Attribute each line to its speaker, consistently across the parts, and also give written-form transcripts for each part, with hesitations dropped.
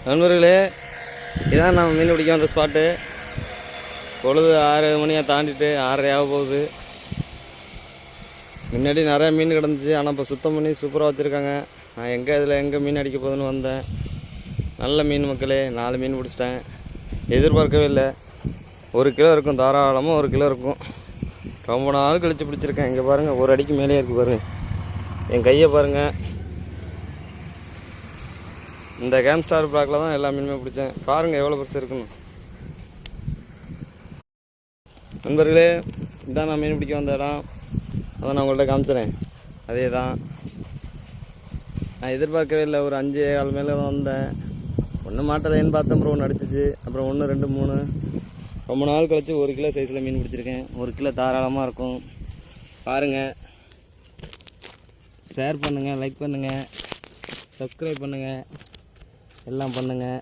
Speaker 1: நண்பர்களே, இதான் நம்ம மீன் பிடிக்க வந்த ஸ்பாட்டு. பொழுது 6 மணியை தாண்டிட்டு 6:30 ஆக போகுது. முன்னாடி நிறையா மீன் கிடந்துச்சு, ஆனால் இப்போ சுத்தம் பண்ணி சூப்பராக வச்சுருக்காங்க. நான் எங்கே மீன் அடிக்க போகுதுன்னு வந்தேன். நல்ல மீன் மக்களே, 4 மீன் பிடிச்சிட்டேன். எதிர்பார்க்கவே இல்லை. 1 கிலோ இருக்கும், தாராளமாக 1 கிலோ இருக்கும். ரொம்ப நாள் கழித்து பிடிச்சிருக்கேன். இங்கே பாருங்கள், ஒரு அடிக்கு மேலே இருக்குது பாருங்கள். என் கையை பாருங்கள். இந்த கேம் ஸ்டார் பிளாக்ல தான் எல்லா மீனுமே பிடிச்சேன். பாருங்கள் எவ்வளோ பெருசு இருக்குன்னு. நண்பர்களே, இதான் நான் மீன் பிடிக்க வந்த இடம். அதான் நான் உங்கள்கிட்ட காமிச்சிறேன். அதே தான். நான் எதிர்பார்க்கவே இல்லை. ஒரு 5-7 மேலே தான் வந்தேன். ஒன்று மாட்டலைன்னு பார்த்தேன், அப்புறம் ஒன்று அடிச்சிச்சு, அப்புறம் 1 2 3. ரொம்ப நாள் கழிச்சு 1 கிலோ சைஸில் மீன் பிடிச்சிருக்கேன். 1 கிலோ தாராளமாக இருக்கும். பாருங்கள், ஷேர் பண்ணுங்கள், லைக் பண்ணுங்கள், சப்ஸ்கிரைப் பண்ணுங்கள், எல்லாம் பண்ணுங்கள்.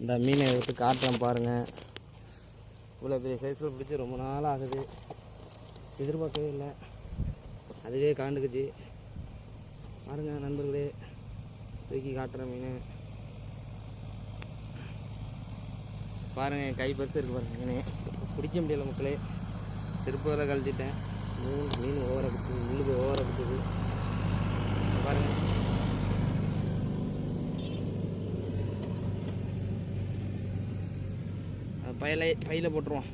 Speaker 1: இந்த மீனை எடுத்து காட்டுறேன் பாருங்கள். இவ்வளோ பெரிய சைஸில் பிடிச்சி ரொம்ப நாள் ஆகுது. எதிர்பார்க்கவே இல்லை. அதுவே காண்டுக்குச்சு. பாருங்கள் நண்பர்களே, தூக்கி காட்டுறேன் மீன். பாருங்கள், என் கை பெருசு இருக்குது பாருங்கள். மீன் பிடிக்க முடியலை மக்களே. செருப்பு வர கழட்டிட்டேன். மீன் ஓவராக குத்துது, முள்ளுக்கு ஓவராக குத்துது. பாருங்கள், பையில் போட்டுருவோம்.